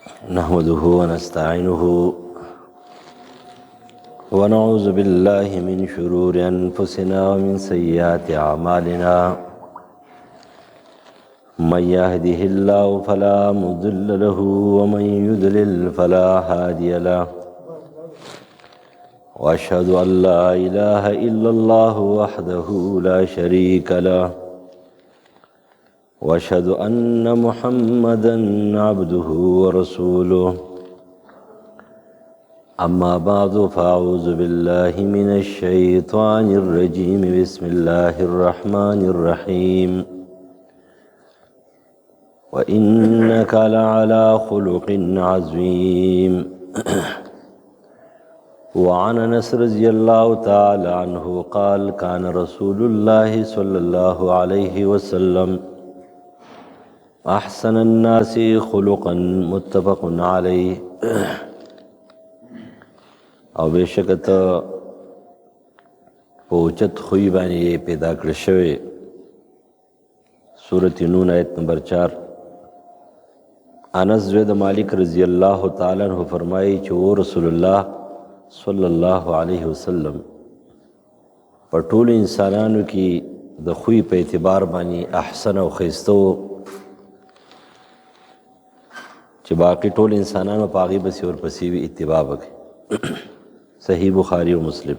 نحمده ونستعينه ونعوذ بالله من شرور أنفسنا ومن سيئات أعمالنا من يهده الله فلا مضل له ومن يضلل فلا هادي له وأشهد أن لا إله إلا الله وحده لا شريك له وأشهد أن محمدًا عبده ورسوله أما بعد فأعوذ بالله من الشيطان الرجيم بسم الله الرحمن الرحيم وإنك لعلى خلق عظيم وعن أنس رضي الله تعالى عنه قال كان رسول الله صلى الله عليه وسلم أحسن الناس خلقا متفق عليه او بشکت پوچت خوی باندې پیدا کړ شوی سورۃ نون آیت نمبر 4 انس بن مالک رضی الله تعالی عنہ فرمایي چې او رسول الله صلی الله علیه وسلم په ټول انسانانو کې د خوی په اعتبار باندې احسن او خیستو چې باقی ټول انسانانو په هغې پسې ورپسې وي اتباع وکړي صحیح بخاری و مسلم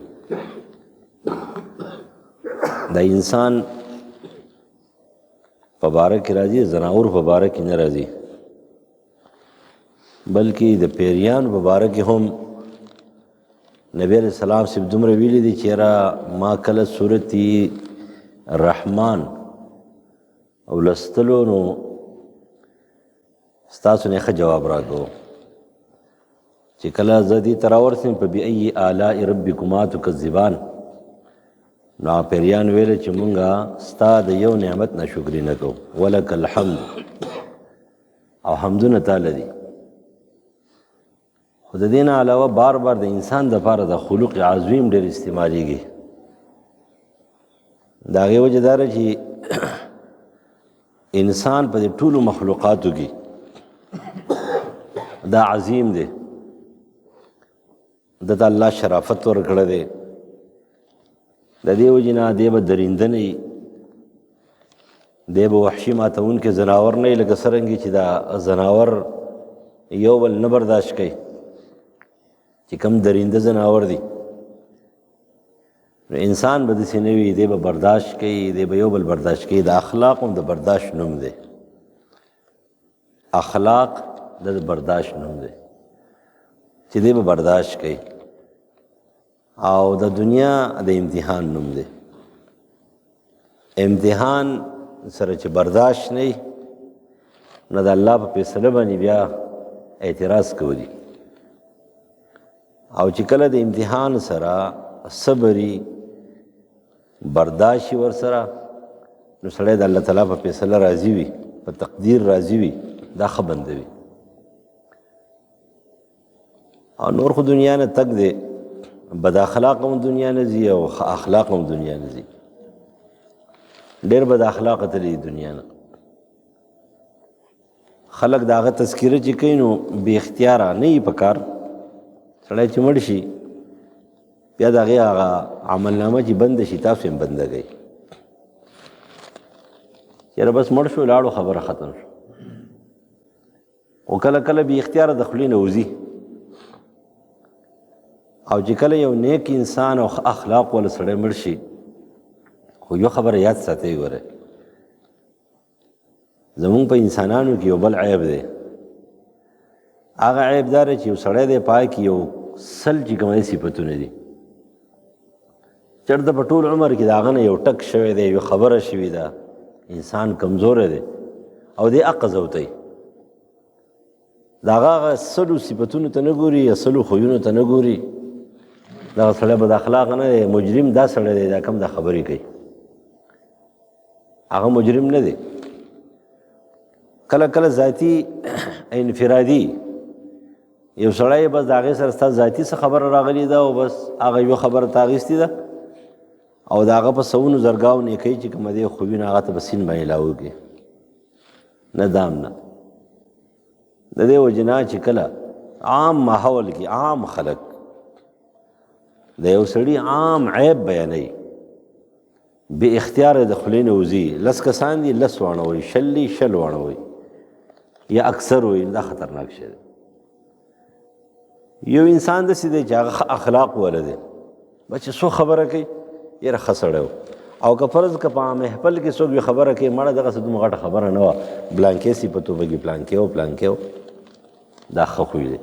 دا انسان په باره کې راځي زناور په باره کې نه راځي بلکې د پیریانو په باره کې هم نبی علیہ السلام صرف دومره ویلي دي چې یاره ما کله صورت رحمان او لستلو نو ستاسو نه ښه جواب راکړو چې کله زه دې ته راورسم په بأي آلاء ربکما تکذبان نو پیریان ویل چې مونږه ستا د یو نعمت نه شکرې نه کوو ولک الحمد او حمدونه تاله دي خو د دې نه علاوه بار بار د انسان دپاره د خلق عظیم ډېر استعمالیږي د هغې وجه دا ده چې انسان په دې ټولو مخلوقاتو کې دا عظیم دی دته الله شرافت ورکړی دی د دې وجې نه دی به درنده نه وي دی به وحشي ماتونکي ځناور نه وي لکه څرنګې چې دا ځناور یو بل نه برداشت کوي چې کوم درنده ځناور دي نو انسان به داسې نه وي دی به برداشت کوي دی به یو بل برداشت کوي د اخلاق هم د برداشت نوم دی اخلاق د برداشت نوم دی چې دی به برداشت کوي او د دنیا د امتحان نوم دی امتحان سره چې برداشت نه وي نو د الله په فیصله باندې بیا اعتراض کوي او چې کله د امتحان سره صبري برداشت ورسره نو سړی د الله تعالی په فیصله راضي وي په تقدیر راضي وي دا ښه بنده وي او نور خو دنیا نه تک دی بد اخلاق هم دنیا نه ځي او اخلاق هم دنیا نه ځي ډېر بد اخلاقه تلي دنیا نه خلک د هغه تذکیره چې کوي نو بې اختیاره نه وي په کار سړی چې مړ شي بیا د هغې هغه عملنامه چې بنده شي تاسو هم بنده کوي یاره بس مړ شو لاړو خبره ختم شو او کله کله بې اختیاره د خولې نه وځي او چې کله یو نیک انسان او اخلاق والا سړی مړ شي خو یو خبره یاد ساتئ ګوره زمونږ په انسانانو کې یو بل عیب دی هغه عیب دا دی چې یو سړی دی په هغه کې یو سل چې کوم صفتونه دي چېرته په ټول عمر کې د هغه نه یو ټک شوی دی یو خبره شوې ده انسان کمزوری دی او دی عقض وتی د هغه سلو صفتونو ته نه ګوري یا سلو خویونو ته نه ګوري دغه سړی بد اخلاق نه دی مجرم دا سړی دی دا کم دا خبرې کوي هغه مجرم نه دی کله کله ذاتي انفرادي یو سړی بس د هغې سره ستا ذاتي څه خبره راغلې ده او بس هغه یوه خبره ته اخیستې ده او د هغه په سوونو زرګاو نیکۍ چې کومه دی خوبونه هغه ته په سین باندې لاوږي نه دام نه د دې وجنا چې کله عام ماحول کې عام خلک د یو سړي عام عیب بیانوي بې اختیاره د خولې نه وځي، لس کسان دي لس واڼوي، شل دي شل واڼوي یا اکثر وي، دا خطرناک شی دی. یو انسان داسې دی چې هغه ښه اخلاق ولري، بچې څو خبره کوي یاره ښه سړی و، او که فرض که په محفل کې څوک بې خبره کوي مړه دغسې دومره غټه خبره نه وه، بلانکې صفتو بګي پلانکې و پلانکې و، دا ښه خوی دی،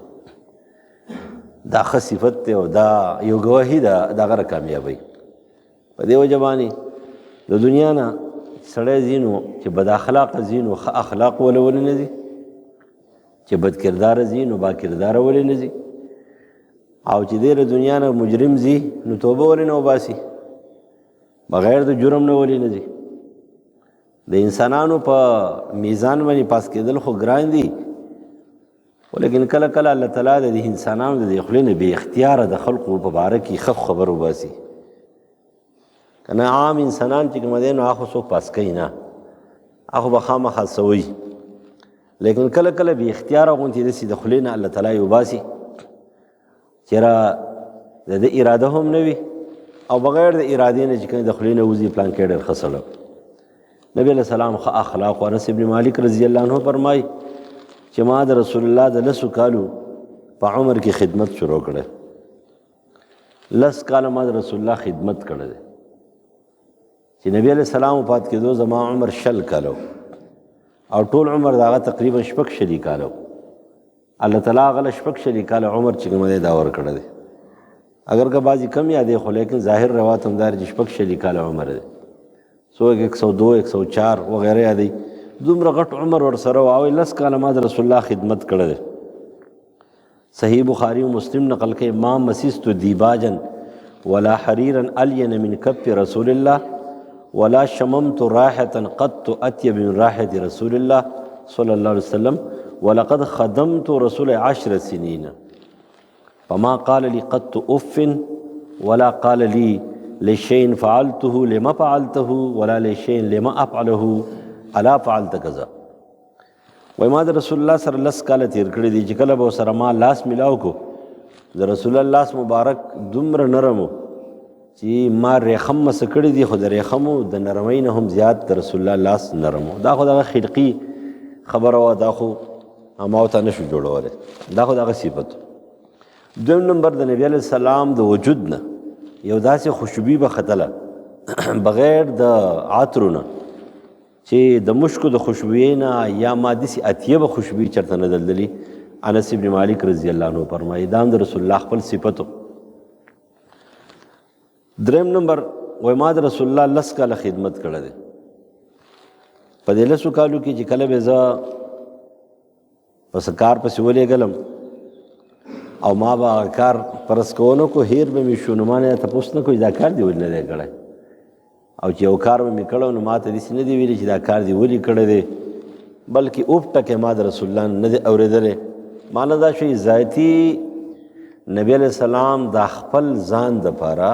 دا ښه صفت دی او دا یو ګواهي ده د هغه کامیابۍ. په دې وجه باندې د دنیا نه سړی ځي نو چې بد اخلاقه ځي نو ښه اخلاق ولې ولې نه ځي، چې بد کرداره ځي نو با کرداره ولې نه ځي، او چې دی له دنیا نه مجرم ځي نو توبه ولې نه وباسي، بغیر د جرم نه ولې نه ځي. د انسانانو په میزان باندې پاس کېدل خو ګران دي، ولیکن کله کله الله تعالی د دې انسانانو د خولې نه بې اختیاره د خلقو په باره کې ښه خبر وباسي. که نه عام انسانان چې کوم دی نو هغه خو څوک پاس کوي نه، هغه به خامخا څه وایي، لیکن کله کله بې اختیاره غوندې داسې د خولې نه الله تعالی وباسي چېرې د ده اراده هم نه وي، او بغیر د ارادې نه چې کوم د خولې نه وځي پلانکې ډېر ښه سړی. نبي علیه السلام ښه اخلاق. انس ابن مالک رضی الله عنه فرمایي چې ما د رسول الله د 10 کالو په عمر کې خدمت شروع کړی، 10 کاله ما د رسول الله خدمت کړی دی، چې نبی علیه السلام وفات کېدو زما عمر 60 کاله او ټول عمر د هغه تقریبا 60 کاله. الله تعالی هغه له 60 کاله عمر چې کوم دی دا ورکړی دی، اگر که بعضې کم یادې خو لیکن ظاهر روایت هم دا چې 60 کاله عمر دی، څوک 102 104 وغیره یادوي، دومره غټ عمر ورسره و، او 10 کاله ما د رسول الله خدمت کړی دی. صحیح بخاری و مسلم نقل کوي ما مسیست دیباجا ولا حریرا الین من کف رسول الله ولا شممت راحة قط اطيب من راحة رسول الله صلی الله علیه وسلم ولقد خدمت رسول 10 سنين فما قال لي قط اف ولا قال لي لشيء فعلته لما فعلته ولا لشيء لما افعله الا فعلت كذا. وای ما د رسول الله سره 10 کاله تیر کړي دي، چې کله به سره ما لاس ملاو کو د رسول الله لاس مبارک دومره نرم چې ما ریخم مس کړي دي، خو د ریخمو د نرمۍ نه هم زیات د رسول الله لاس نرم. دا خو دغه خلقي خبره وه، دا خو هماو ته نشو جوړولی، دا خو دغه صفت. دویم نمبر د نبی علیه السلام د وجود نه یو داسې خوشبويي به ختله بغیر د عطرونه چې د مشکو د خوشبویۍ نه یا ما داسې اطیبه خوشبويي چېرته نه دلدلي. انس ابن مالک رضی الله عنه فرمایي دا هم د رسول الله خپل صفتو. دریم نمبر وای ما د رسول الله 10 کاله خدمت کړی دی، په دې 10 کالو کې چې کله به زه پس کار پسې ولېږلم او ما به هغه کار فرض کوونه کو هیر به مې شو، نو ما نه تپوس نه کوي دا کار دې ولې نه دی کړی، او چې یو کار به مې کړی نو ما ته داسې نه دی ویلي چې دا کار دې ولې کړی دی، بلکې اوف ټکې ما د رسول الله نه دی اورېدلی. معنی دا شوي ذاتي نبی علیه السلام دا خپل ځان دپاره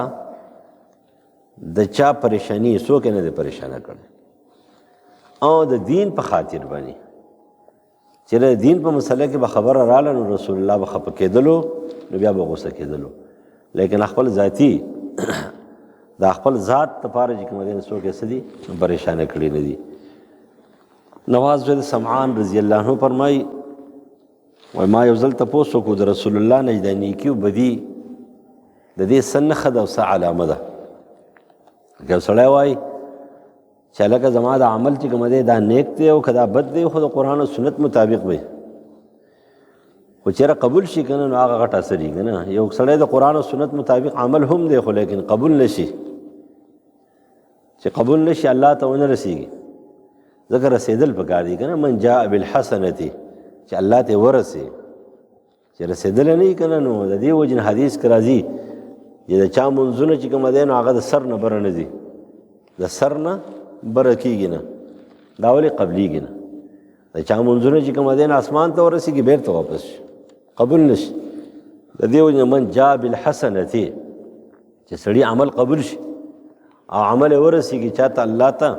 د چا پریشانی څوک نه دی پریشانه کړی، او د دین په خاطر باندې چې د دین په مسله کې به خبره راله نو رسول الله به خفه کېدلو، نو بیا به غوسه کېدلو، لیکن خپل ذاتي دا خپل ذات دپاره چې کوم دی څوک یې څه دي پریشانه کړي نه دي. نواز بن سمعان رضی الله عنه فرمایي وای ما یو ځل تپوس وکړو د رسول الله نه د نیکي او بدي د دې څه نښه ده او څه علامه ده. که سړی وایي چې هلکه زما د عمل چې کوم دی دا نیک دی او که دا بد دی خو د قرآن او سنت مطابق وي، خو چېرې قبول شي که نه نو هغه غټ اثر وي که نه. یو سړی د قرآن او سنت مطابق عمل هم دی خو لیکن قبول نشي، چې قبول نشي الله ته ونه رسېږي، ځکه رسېدل پکار دي که نه. من جاء بالحسنتي چې الله ته ورسې، چې رسېدلی نه وي که نه نو د دې وجې نه حدیث کې راځي چې د چا منځونه چې کومه دی نو هغه د سر نه بره نه ځي، د سر نه بره کېږي نه، دا ولې قبلیږي نه. د چا منځونه چې کومه دی نو اسمان ته ورسېږي بېرته واپس شي، قبول نه شي. د دې وجې نه من جاء بالحسنتي چې سړي عمل قبول شي او عمل یې ورسېږي چا ته الله ته،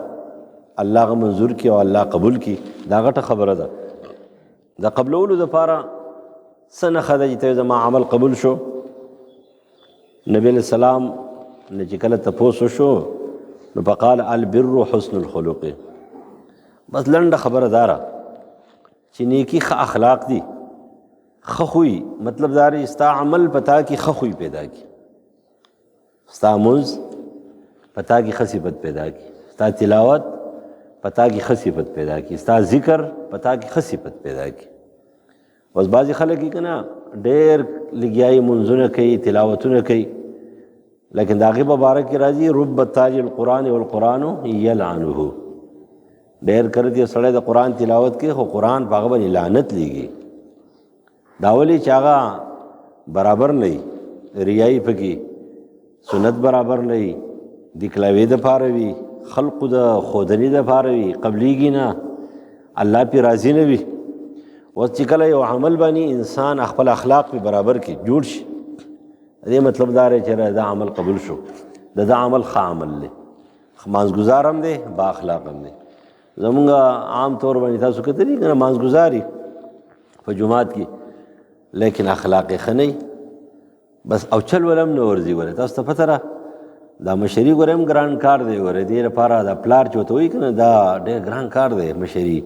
الله هغه منظور کړي او الله قبول کړي، دا غټه خبره ده. د قبلولو دپاره څه نښه ده چې ته زما عمل قبول شو؟ نبی علیہ السلام نه چې کله تپوس وشو نو فقال البر حسن الخلق، بس لنډه خبره داره چې نیکي ښه اخلاق دي، ښه خوی، مطلب دا دی ستا عمل پتا کې ښه خوی پیدا کی، ستا منځ پتا کې ښه صفت پیدا کی، ستا تلاوت پتا کې ښه صفت پیدا کی، ستا ذکر پتا کې ښه صفت پیدا کی. بس بعضې خلک یې که نه ډېر لګیایي منځونه کوي، تلاوتونه کوي، لیکن د هغې په باره کې راځي رب تاج القرآن والقرآن یلعنه، ډېر کله چې سړی د قرآن تلاوت کوي خو قرآن په هغه باندې لعنت لیږي. دا ولې چې هغه برابر نه وي، ریایي پکې، سنت برابر نه وي، دکلاوې دپاره وي، خلقو د ښودنې دپاره وي، قبلیږي نه، الله پې راضي نه وي. اوس چې کله یو عمل باندې انسان خپل اخلاق پې برابر کړي، جوړ شي، دې مطلب دا دی چې دا عمل قبول شو، دا عمل ښه عمل دی، مانځګزار هم دی، با اخلاق هم دی. زمونږ عام طور باندې تاسو کتلي که نه مانځګزار په جومات کې، لیکن اخلاق یې ښه نه بس، او چل ولم نه ورځي. ولې تاسو ته پته ده دا مشري ګورې هم ګران کار دی، ورې دې لپاره دا پلار چې ورته وایي که نه دا ډېر ګران کار دی مشري،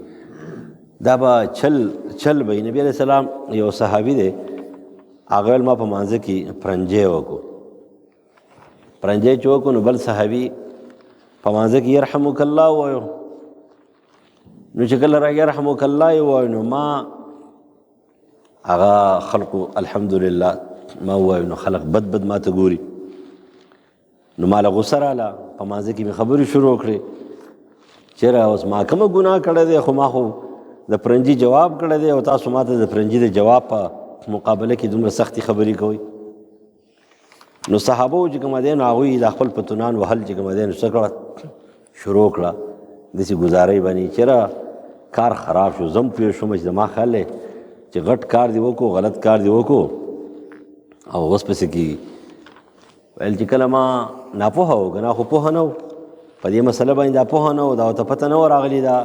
دا به چل به. نبی علیہ السلام یو صحابي دی، هغه ویل ما په مانځه کې پرنجی وکړو، پرنجی چې وکړو نو بل صحابي په مانځه کې یرحمک الله ووایو، نو چې کله را یرحمک الله یې ووایو نو ما هغه خلقو الحمدلله ما ووایو نو خلق بد ما ته ګوري، نو ماله غوسه راله، په مانځه کې مې خبرې شروع کړې چېرې اوس ما کومه ګناه کړی دی، خو ما خو د پرنجي جواب کړی دی او تاسو ما ته د پرنجي د جواب په مقابله کې دومره سختې خبرې کوئ. نو صحابو چې کومه دی نو هغوی د خپل پتونان وهل چې کومه دی نو څه کړه شروع کړه داسې ګزارۍ باندې، چېرې کار خراب شو. زم پوه شوم چې زما خیال دی چې غټ کار دی وکړو، غلط کار دی وکړو، او اوس پسې کې ویل چې کله ما ناپوهه و که نه، خو پوهه نه و په دې مسله باندې، دا پوهه نه و، دا ورته پته نه و راغلې ده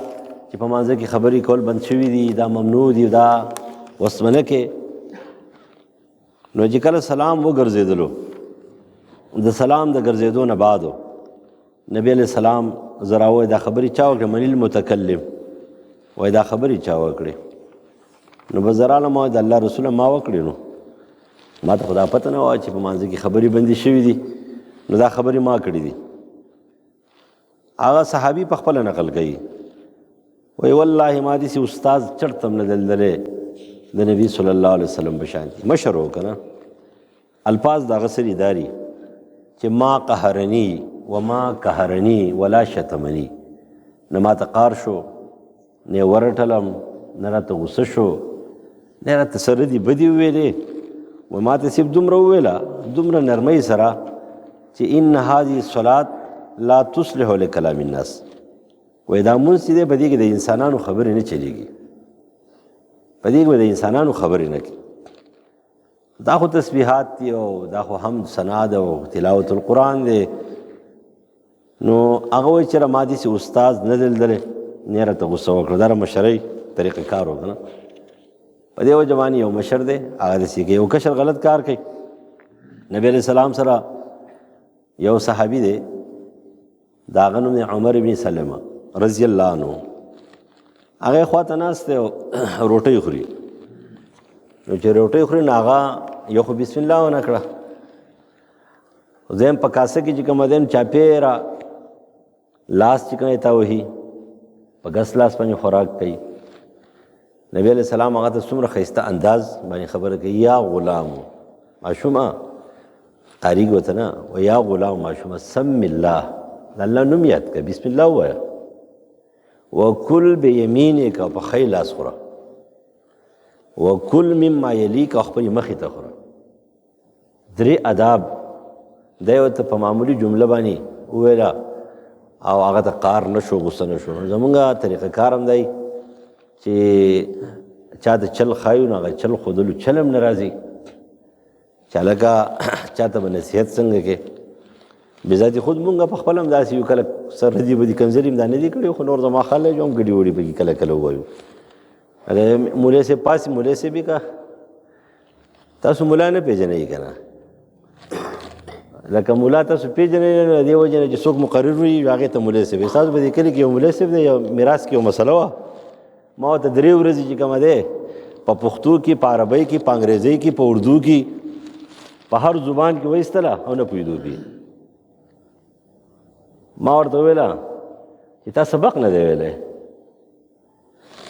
چې په مانځه کې خبرې کول بند شوي دي، دا ممنوع دي، دا اوس منه کې. نو چې کله سلام وګرځېدلو، د سلام د ګرځېدو نه بعد نبی علیہ السلام زه راووایي دا خبرې چا وکړې؟ من المتکلم، وایي دا خبرې چا وکړې؟ نو به زه رالم وایي د الله رسوله ما وکړې. نو ما ته خو دا پته نه وه چې په مانځه کې خبرې بندې شوي دي، نو دا خبرې ما کړي دي. هغه صحابي په خپله نقل کوي، وایي والله ما داسې استاد چرته هم نه دی لیدلی د نبي صلی الله علیه وسلم په شانتي، مشر و که نه. الفاظ د هغه سرې داري چې ما قهرني وما قهرني ولا شتمني، نه ما ته قار شو، نه یې ورټلم، نه راته غوسه شو، نه راته څه ردې بدې وویلې، وایي ما ته صرف دومره وویله، دومره نرمۍ سره چې ان هذه الصلاة لا تصلح لکلام الناس، وایي دا مونځ چې دی په دې کې د انسانانو خبرې نه چلېږي، په دې کې به د انسانانو خبرې نه کوي. دا خو تسبیحات دي او دا خو حمد ثنا ده او تلاوت القرآن دی. نو هغه وایي چېرې ما داسې استاد نه دی لیدلی، نه راته غوسه وکړه، دا مشرۍ طریقه کار و که نه. په دې وجه باندې یو مشر دی هغه داسې کوي، یو کشر غلط کار کوي. نبی علیہ السلام سره یو صحابي دی، د هغه نوم دی عمر بن سلمه رضی الله عنه، هغه خوا ته ناست دی او روټۍ خوري. نو چې روټۍ خوري نو هغه یو خو بسم الله ونه کړه، زم په کاسه کې چې کومه دی نو چاپېره لاس چې کوم یې تاوهي، په ګس لاس باندې خوراک کوي. نبی علیہ السلام هغه ته څومره ښایسته انداز باندې خبره کوي، یا غلامو ماشومه، قاریږ ورته نه، و یا غلام ماشومه سم الله، د الله نوم یاد کړه، بسم الله ووایه، وکل بیمینک، او په ښی لاس خوره، وکل مما یلیک، او خپلې مخې ته خوره. درې اداب دی ورته په معمولي جمله باندې وویله او هغه ته قار نه شو، غوسه نه شو. زمونږ طریقه کار هم دی چې چا ته چل ښایو نو هغه چل ښودلو چل هم نه راځي، چې هلکه چا ته به نصیحت څنګه کې بذاتي خود مونږ په خپل هم داسې یو، کله سر ردي بدي کنځلې هم دا نه دي کړي، خو نور زما خیال دی چې هم ګډې وډې پکې کله کله ووایو. مولوی صاحب پاسې مولوی صاحب یې که تاسو ملا نه پېژنئ که نه لکه ملا تاسو پېژنئ نو دې وجې نه چې څوک مقرر وي هغې ته مولوی صاحب ستاسو په دې کلي کې یو مولوی صاحب دی یو میراث کې یو مسله وه ما ورته 3 ورځې چې کومه دی په پښتو کې په عربۍ کې په انګریزۍ کې په اردو کې په هر زبان کې وایستله او نه پوهېدو پې ما ورته وویله چې تا سبق نه دی ویلی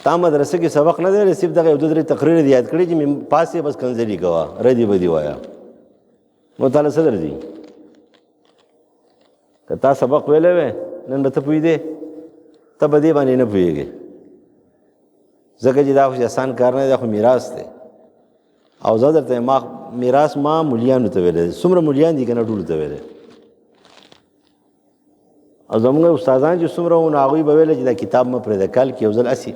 تا مدرسه کې سبق نه دی ویلی صرف دغه 2-3 تقریر دې یاد کړي چې پاسې بس کنځلي کوه ردي بدي وایه نو تاله څه درځي که تا سبق ویلی وی نن به ته پوهېدې ته به دې باندې نه پوهېږې ځکه چې دا خو آسان کار نه دی دا خو میراث دی او زه درته ما میراث ما مولیانو ته ویلی څومره مولیان دي که نه ټولو ته ویلی او زموږ استادان چې څومره وو نو هغوی به ویله چې دا کتاب مه پرېږده کال کې یو ځل هسې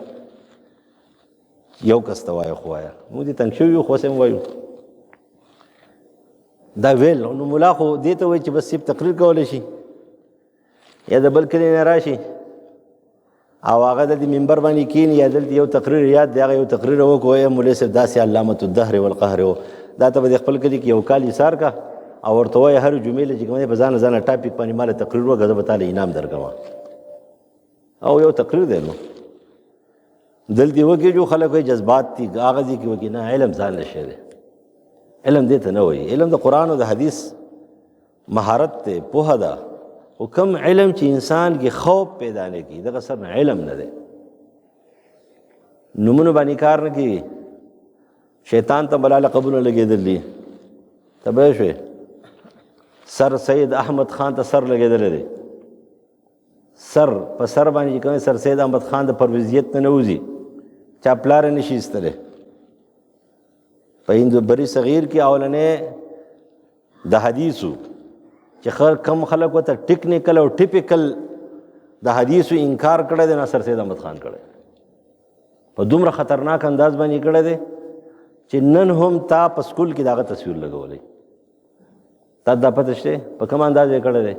یو کس ته وایه خو وایه موږ دې تنګ شوي یو خو هسې هم وایو دا ویل نو ملا خو دې ته وایي چې بس صرف تقریر کولی شي یا د بل کلي نه راشي او هغه دلته منبر باندې کښېني یا دلته یو تقریر یاد دی هغه یو تقریر وکړو ای مولوی صاحب داسې علامة الدهر والقهر و دا ته به د خپل کلي کې یو کال ایثار کا او ورته وایي هر جمعې له چې کوم دی په ځانه ځانه ټاپک باندې ماله تقریر وکړه زه به تاله انعام درکوم او یو تقریر دی نو دلته وکړي جو خلک وایي جذبات دي هغه ځای کې وکړي نه علم ځان له شی دی علم دې ته نه وایي علم د قرآن او د حدیث مهارت دی پوهه ده خو کوم علم چې انسان کې خوف پیدا نه کړي دغه سر نه علم نه دی نومونو باندې کار نه کوي شیطان ته بلا لقبونه لګېدل دي ته به شوې سر سید احمد خان ته سر لګېدلی دی سر په سر باندې چې کوم سر سید احمد خان د پرویزیت نه نه وځي چا پلار نه شي ایستلی په هندو بری صغیر کې اولنې د حدیثو چې کم خلک ورته ټیکنیکل او ټیپیکل د حدیثو انکار کړی دی ناصر سید احمد خان کړی په دومره خطرناک انداز باندې کړی دی چې نن هم تا په سکول کې د هغه تصویر لګولی تا دا پته شته په کوم انداز یې کړی دی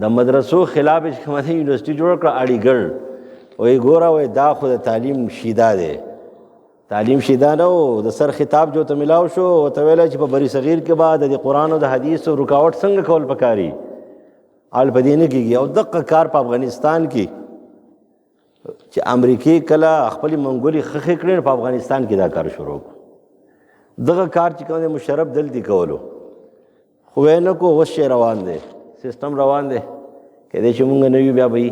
د مدرسو خلاف چې کومه یونیورسټي جوړه کړه اړیګړ وایي ګوره وایي دا خو د تعلیم شیدا دی تعلیم شیدا نه و د سر خطاب جو ته ملاو شو ورته ویلی چې په بری صغیر کې به د قرآن او د حدیثو رکاوټ څنګه کول پکاري حال په دې نه کېږي او دقه کار په افغانستان کې چې امریکې کله خپلې منګولې خښې کړې نو په افغانستان کې دا کار شروع کړو دغه کار چې کوم دی مشرف دلته کولو خو یې نه کو اوس شی روان دی سیستم روان دی کېدای شي مونږ نه یو بیا به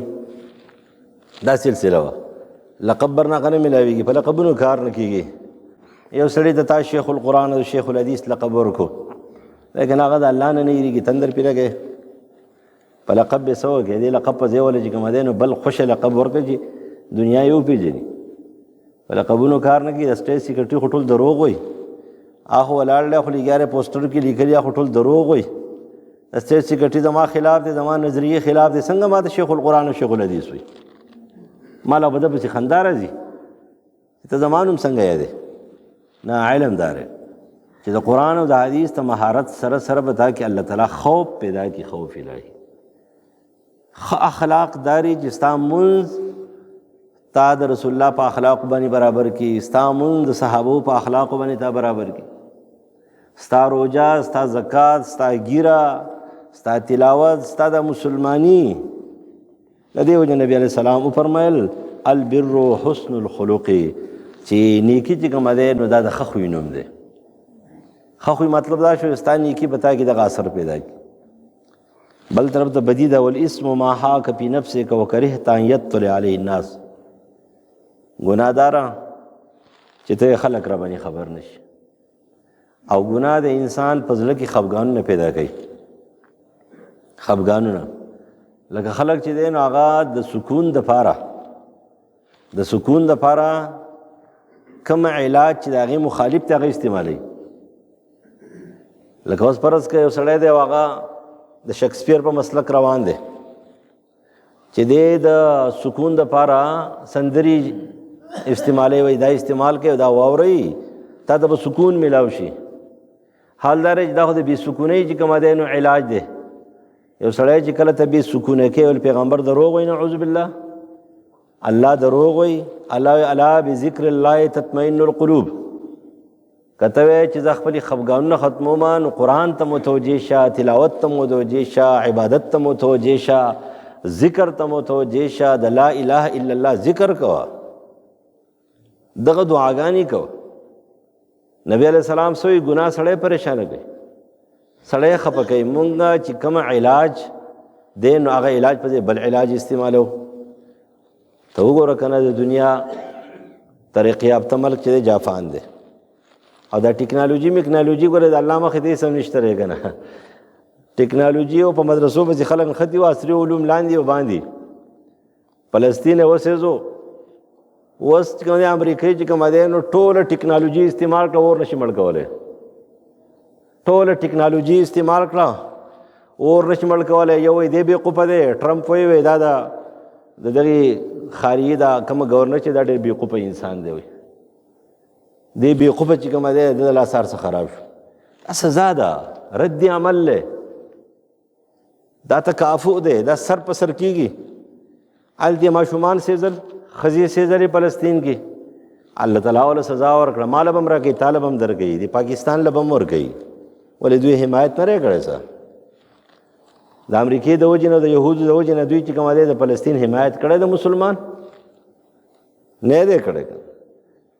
دا سلسله وه لقب برناقه نه ملاویږي په لقبونو کار نه کېږي یو سړي ته تا شیخ القرآن او شیخ الحدیث لقب ورکړو لیکن هغه د الله نه نه یېرېږي تندر پرې لګی په لقب یې څه وکړې دې لقب په ځای وله چې کومه دی نو بل خوشه لقب ورکړه چې دنیا یې وپېژني په لقبونو کار نه کېږي د سټیج سیکرټري خو ټول دروغ وایي هغه ولاړ دی خو لګیاره پوسټر کې لیکلي خو ټول دروغ وایي د سټیج سیکرټري زما خلاف دی زما نظریې خلاف دی څنګه ما د شیخ القرآن او شیخ الحدیث وایي ما لا به ده پسې خندا راځي چې ته زما نوم څنګه یادې نه علم دار چې د قرآن او د حدیث ته مهارت سره سره به دا کې الله تعالی خوف پیدا کړي خوف الهي ښه اخلاق داري چې ستا مونځ تا د رسول الله په اخلاقو باندې برابر کړي ستا مونځ د صحابو په اخلاقو باندې تا برابر کړي ستا روجا ستا زکات ستا ګیره ستا تلاوت ستا د مسلمانی د دې وجه نبی علیه السلام وفرمیل البر حسن الخلق چې نیکي چې کومه دی نو دا د ښه خوی نوم دی ښه خوی مطلب دا شو ستا نیکي به تا کې دغه اثر پیدا کړي بل طرف ته بدي ده والاسم ما حاک فی نفسک وکرهت ان یطلع علیه الناس ګناه داره چې ته خلک را باندې خبر نشي او ګناه د انسان په زړه کې خفګانونه پیدا کوي خفګانونه لکه خلک چې دی نو هغه د سکون دپاره کوم علاج چې د هغې مخالف دی هغه استعمالوي لکه اوس فرض که یو سړی دی او هغه د شکسپیر په مسلک روان دی چې دی د سکون دپاره سندري استعمالوي وایي دا استعمال کوي دا واورئ تا ته به سکون میلاو شي حال دا دی چې دا خو د بې سکونۍ چې کومه دی نو علاج دی یو سړی چې کله ته بې سکونه کوي ول پیغمبر دروغ وایي نعوذ بالله الله دروغ وایي. الله الا بذکر الله تطمئن القلوب. کته وی چې زه خپلې خفګانونه ختموم نو قرآن ته متوجه شه، تلاوت ته متوجه شه، عبادت ته متوجه شه، ذکر ته متوجه شه، د لا اله الا الله ذکر کوه، دغه دعاګانې کوه. نبی علیہ السلام سوی ګناه سړی پریشانه کوي، سړی خفه کوي. مونږ چې کوم علاج دی نو هغه علاج په ځای بل علاج استعمالو. ته وګوره که نه د دنیا ترقي یافته ملک چې دی جاپان دی، او دا ټکنالوژي میکنالوژي ګوره د الله مخې ته هېڅ هم نشته دی که نه. ټکنالوژي او په مدرسو پسې خلک نښتي وو، عصري علوم لاندې او باندې. فلسطین اوس یې اوس چې کوم دی امریکایي چې کومه دی نو ټوله ټکنالوژي استعمال کړه، اور نشي مړ کولی. ټوله ټکنالوژي استعمال کړه، اور نشي مړ کولی. یو وایي دی بېوقوفه دی، ټرمپ وایي دا د دغې خارجي دا کومه ګورنر چې دا ډېر بېوقوفه انسان دی، وایي دی بېوقوفه چې کومه دی د لاس هر څه خراب شو. دا سزا ده، رد عمل دی، دا تکافؤ دی، دا سر په سر کېږي. هلته ماشومان سېزل، ښځې سېزلې فلسطین کې، الله تعالی وله سزا ورکړه. ماله به هم راکوي، تاله به هم درکوي، د پاکستان له به هم ورکوي. ولې دوی حمایت نه دی کړی څه؟ د امریکې د وجې نه، د یهودو د وجې نه دوی چې کومه دی د فلسطین حمایت کړی د مسلمان نه دی کړی.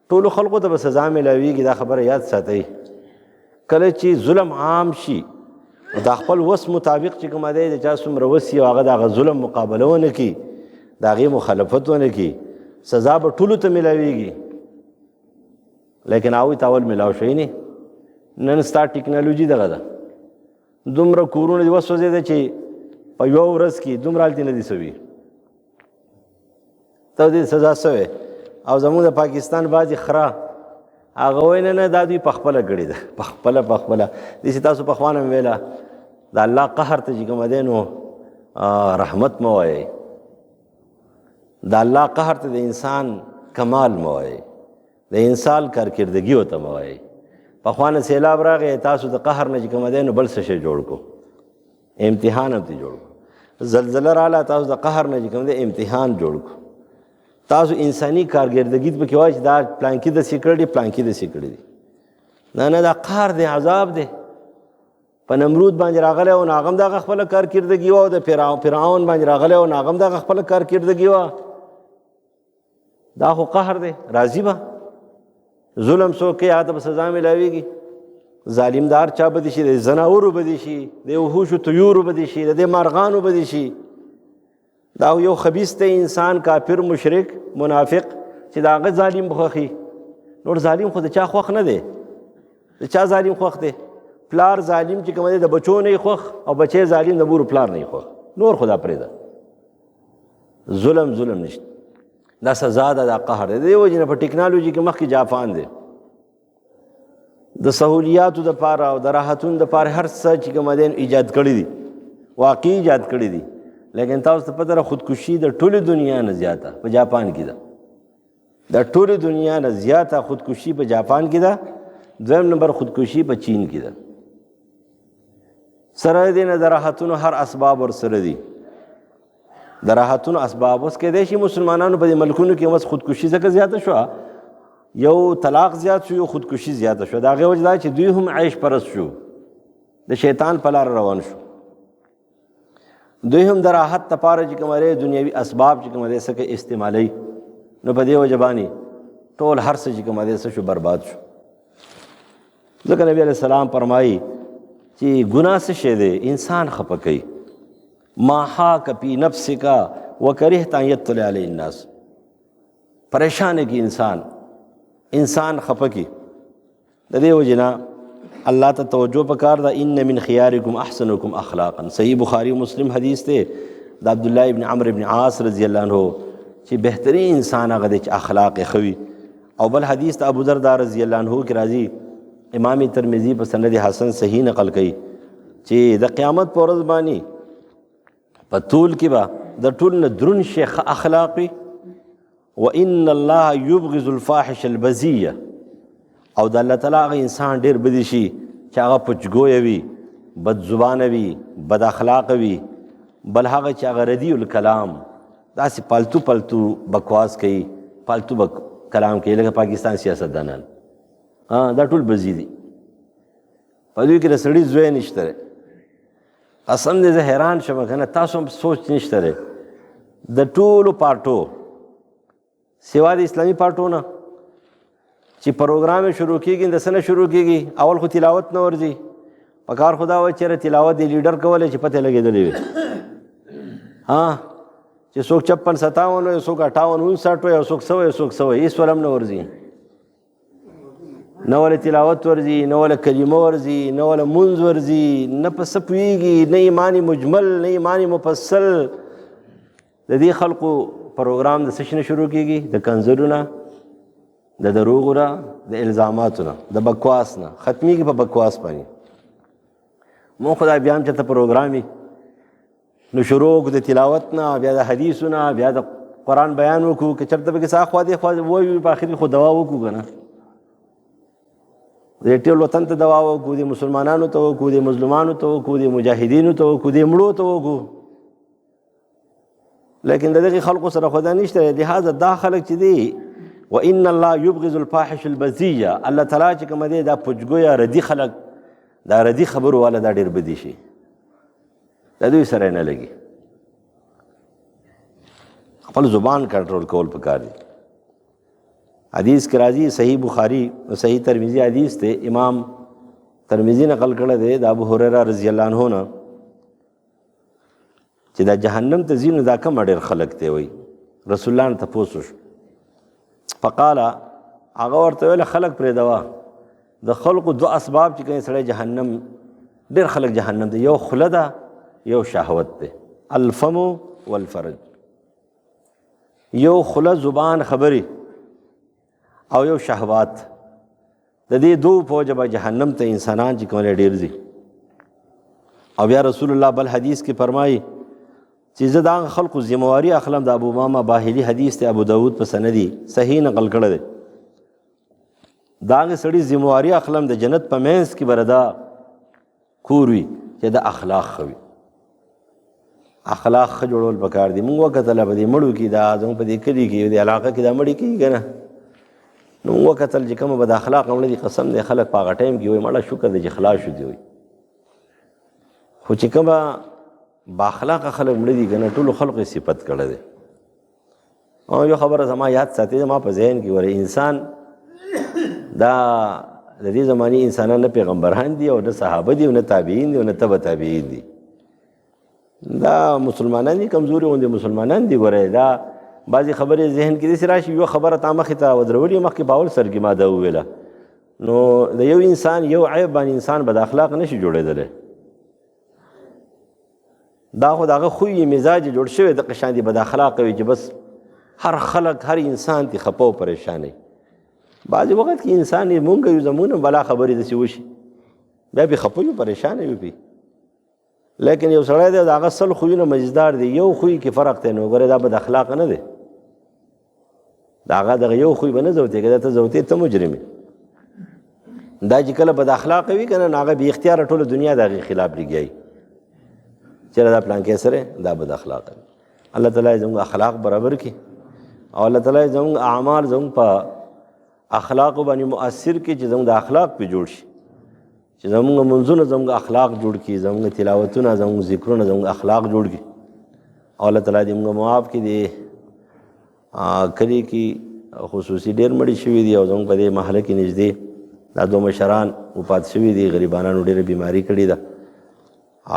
ټولو خلقو ته به سزا میلاویږي، دا خبره یاد ساتئ. کله چې ظلم عام شي د خپل وس مطابق چې کومه دی د چا څومره وس وي هغه د هغه ظلم مقابله ونه کړي، د هغې مخالفت ونه کړي، سزا به ټولو ته میلاویږي. لیکن هغوی ته اول میلاو شوی نه. نن ستا ټکنالوژي دغه ده، دومره کورونه دې وسوځېده چې په یوه ورځ کې دومره هلتې نه دي سوي، ته دې سزا سوی. او زموږ د پاکستان بعضې خره هغه وایي نه دا دوی پخپله کړې ده، پخپله داسې تاسو پخوا نه مې ویله د الله قهر ته چې کومه دی نو رحمت مه وایئ، د الله قهر ته د انسان کمال مه وایئ، د انسان کارکردګي ورته مه وایئ. پخوا نه سیلاب راغی، تاسو د قهر نه چې کومه دی نو بل څه شی جوړ کړو، امتحان هم ترې جوړ کړو. زلزله راغله، تاسو د قهر نه چې کوم دی امتحان جوړ کړو. تاسو انساني کارکردګي پکې وایي چې دا پلانکي داسې کړی دی، پلانکي داسې کړی دی. نه دا قهر دی، عذاب دی. په نمرود باندې راغلی او هغه هم دغه خپله کارکردګي وه، د فرعون باندې راغلی او هغه هم دغه خپله کارکردګي وه. دا خو قهر دی، راضي به ظلم څوک کوي هغه ته به سزا میلاویږي. ظالم د هر چا به دي شي، د زناورو به دي شي، د وحوشو طیورو به دي شي، د دې مارغانو به دي شي. دا یو خبیث دی انسان، کافر، مشرک، منافق چې د هغه ظالم خوښي. نور ظالم خو د چا خوښ نه دی، د چا ظالم خوښ دی؟ پلار ظالم چې کوم دی د بچو نه یې خوښ، او بچی ظالم د مور پلار نه یې خوښ. نور خو دا پرېږده، ظلم نشته. دا سزا ده، دا قهر دی. د دې وجې نه په ټکنالوژي کې مخکې جاپان دی. د سهولیاتو دپاره او د راحتونو دپاره هر څه چې کومه دی ایجاد کړي دي، واقعي ایجاد کړي دي. لیکن تاسو ته پته ده خودکشي د ټولې دنیا نه زیاته په جاپان کې ده. د ټولې دنیا نه زیاته خودکشي په جاپان کې ده. دویم نمبر خودکشي په چین کې ده. سره دې نه د راحتونو هر اسباب ورسره دي، د راحتونو اسباب. اوس کېدای شي مسلمانانو په دې ملکونو کې اوس خودکشي ځکه زیاته شوه، یو طلاق زیات شو، یو خودکشي زیاته شو. د هغې وجه دا چې دوی هم عیش پرست شو، د شیطان په لاره روان شو. دوی هم د راحت دپاره چې کومه دی دنیوي اسباب چې کومه دی څه کوي استعمالوي. نو په دې وجه باندې ټول هر څه چې کومه دی څه شو، برباد شو. ځکه نبي علیه السلام فرمایي چې ګناه څه شی دی؟ انسان خفه کوي. ما حاک فی نفسک وکرهت ان یطلع علیه الناس. پریشان کی انسان خفه کی. د دې وجې نه الله ته توجه پکار ده. ان من خیارکم احسنکم اخلاقا. صحیح بخاری و مسلم حدیث دی د عبدالله ابن عمرو ابن عاص رضی الله عنه چې بهترین انسان هغه دی چې اخلاق یې ښه وي. او بل حدیث د ابودرداء رضی الله عنه کې راځي، امام ترمذی په سند حسن صحیح نقل کوي چې د قیامت په ورځ باندې په طول کې به د ټول نه دروند شی ښه اخلاق وي. وان الله یبغض الفاحش البذیه. او د الله تعالی هغه انسان ډېر بدی شي چې هغه پچګویه وي، بد زبانه وي، بد اخلاقه وي. بل هغه چې هغه ردیع الکلام، داسې پالتو پالتو بکواس کوي، پالتو کلام کوي، لکه پاکستان سیاستدانان. دا ټول بزي دي، په دوی کې د سړي زوی نشته دی. قسم دی زه حیران شم که نه، تاسو هم سوچ نشته دی د ټولو پارټو سوا د اسلامي پارټو نه چې پروګرام یې شروع کېږي، د څه نه شروع کېږي؟ اول خو تلاوت نه ورځي. په کار خو دا وایي چېرې تلاوت د لیډر کولی چې پته لګېدلې وي، چې څوک 56-57 وي، څوک 58-59 وي، او څوک 100 وي، څوک 100 وي، هېڅ ولم نه ورځي. نه ولې تلاوت ورځي، نه ولې کلمه ورځي، نه ولې مونځ ورځي، نه په څه پوهېږي، نه ایمان مجمل، نه ایمان مفصل. د دې خلقو پروګرام د څه شي نه شروع کېږي؟ د کنځلو نه، د دروغو نه، د الزاماتو نه، د بکواس نه. ختمېږي په بکواس باندې. مونږ خو دا بیا هم چېرته پروګرام وي نو شروع وکړو د تلاوت نه، بیا د حدیثو نه، بیا د قرآن بیان وکړو. که چېرته پکې څه اخوا دېخوا ووایو، په آخر خو دوا وکړو که نه؟ د ټول وطن ته دوا وکړو، د مسلمانانو ته وکړو، د مظلومانو ته وکړو، د مجاهدینو ته وکړو، د مړو ته وکړو. لیکن د دغې خلقو سره خو دا نشته. لهذا دا خلک چې دی وان الله یبغض الفاحش البذیه، الله تعالی چې کومه دی دا پوچګویه ردي خلک، دا ردي خبرو والا دا ډېر بدي شي، د دوی سره نه لګي. خپل زبان کنټرول کول پکار دي. حدیث کې راځي، صحیح بخاری او صحیح ترمذی حدیث ته امام ترمذی نقل کړی دی د ابو هریره رضی الله عنه نه، چې دا جهنم ته ځي نو دا کوم ډېر خلک دی وایي. رسول الله نه تپوس وشو، فقال هغه ورته ویل خلک پرېږدوه، د خلقو 2 اسباب چې کوي سړی جهنم، ډېر خلک جهنم دی. یو خوله ده، یو شهوت دی، الفم والفرج. یو خوله زبان خبرې او یو شهوات. د دې 2 په وجه به جهنم ته انسانان چې کومه ډېر ځي. او بیا رسول الله بل حدیث کې فرمایي چې زه د هغه خلقو ذمواري اخلم. د ابو امامه باهلي حدیث دی، ابو داود په سندي صحیح نقل کړی دی. د هغې سړي ذمواري اخلم د جنت په منځ کې به دا کور وي چې د اخلاق ښه وي. اخلاق ښه جوړول پکار دي. مونږ وکتله په دې مړو کې، دا زموږ په دې کلي کې د علاقه کې دا مړي کېږي که نه، نو مونږ وکتل چې کومه بد اخلاقه مړه دي، قسم دی خلک په هغه ټایم کې وایي مړه شکر دی چې خلاص شو دي وایي. خو چې کومه بااخلاقه خلک مړه دي که نه، ټولو خلقو یې صفت کړی دی. او یو خبره زما یاد ساتي، زما په ذهن کې وره، انسان دا د دې زماني انسانان نه پیغمبران دي او نه صحابه دي او نه تابعین دي او نه تبع تابعین دي. دا مسلمانان دي، کمزوري غوندې مسلمانان دي. ګورئ دا بعضې خبرې ذهن کې داسې راشي، یو خبره تا مخې ته ودرولې، مخکې په اول سر کې ما دا وویله. نو د یو انسان یو عیب باندې انسان بد اخلاق نشي جوړېدلی. دا خو د هغه خوی مزاج جوړ شوی د قشان دي بد اخلاقه وي چې بس هر خلک هر انسان تی خپه او پریشانه. بعضې وخت کې انسان یې مونږ یو زمونه بلا خبرې داسې وشي بیا بې خپه یو پریشانه وي پې. لیکن یو سړی دی د هغه 100 خویونه مزدار دی، یو خوی کې فرق دی. نو ګورې دا بد اخلاقه نه دی، د هغه دغه یو خوی به نه زوتې که دا ته زوتې ته مجرم یې. دا چې کله بد اخلاقه وي که نه، نو هغه بې اختیاره ټوله دنیا د هغې خلاف لګیایي چېرې دا پلانکې سره دا بد اخلاقه وي. الله تعالی زموږ اخلاق برابر کړي او الله تعالی زموږ اعمال زموږ په اخلاقو باندې مؤثر کړي چې زموږ د اخلاق پې جوړ شي، چې زموږ منځونه زموږ اخلاق جوړ کړي، زموږ تلاوتونه زموږ ذکرونه زموږ اخلاق جوړ کړي. او الله تعالی دې موږ معاف کړي. دې کلي کې خصوصي ډېر مړي شوي دي او زموږ په دې محله کې نږدې دا 2 مشران وفات شوي دي. غریبانانو ډېره بیماري کړې ده.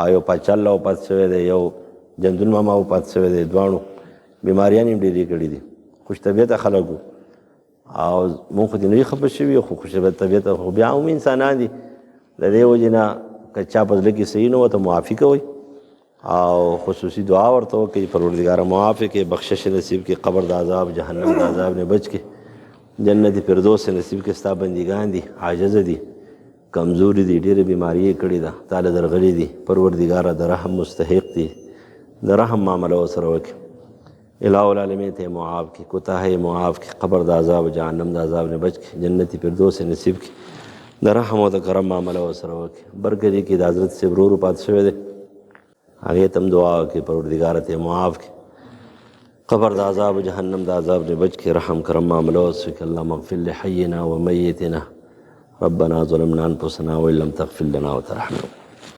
یو پاچا الله وفات شوی دی، یو جندون ماما وفات شوی دی. دواړو بیماریان یې ډېرې کړي دي. خوش طبیعته خلک وو او مونږ خو دې نه وي خفه شوي، خو خوش طبیعته خو بیا هم انسانان دي. د دې وجې نه که چا په زړه کې صحیح نه وه ته معافي کوئ او خصوصي دعا ورته وکړئ، پروردګاره معاف یې کړې، بخشش نصیب کړې، قبر د عذاب جهنم د عذاب نه بچ کړې، جنت فردوس نصیب کړې. ستا بندګان دي، عاجزه دي، کمزوري دي، ډېرې بیماري یې کړې ده، تاله درغلي دي. پروردګاره د رحم مستحق دي، د رحم معامله ورسره وکړي. الہ العالمین ته معاف کړي، کوتاهی معاف کړي، قبر د عذاب جهنم د عذاب نه بچ کړي، جنت فردوس نصیب کړي، د رحم او د کرم معامله ورسره وکړي. برګدي کې د حضرت صاحب ورور پات شوی دی، هغې ته هم دعا وکړي، پروردګاره ته معاف کړي، قبر دا عذاب جهنم دا عذاب نے بچ کے رحم کرم معاملوس فک اللهم اغفر لحينا وميتنا ربنا ظلمنا انفسنا وان لم تغفر لنا وترحمنا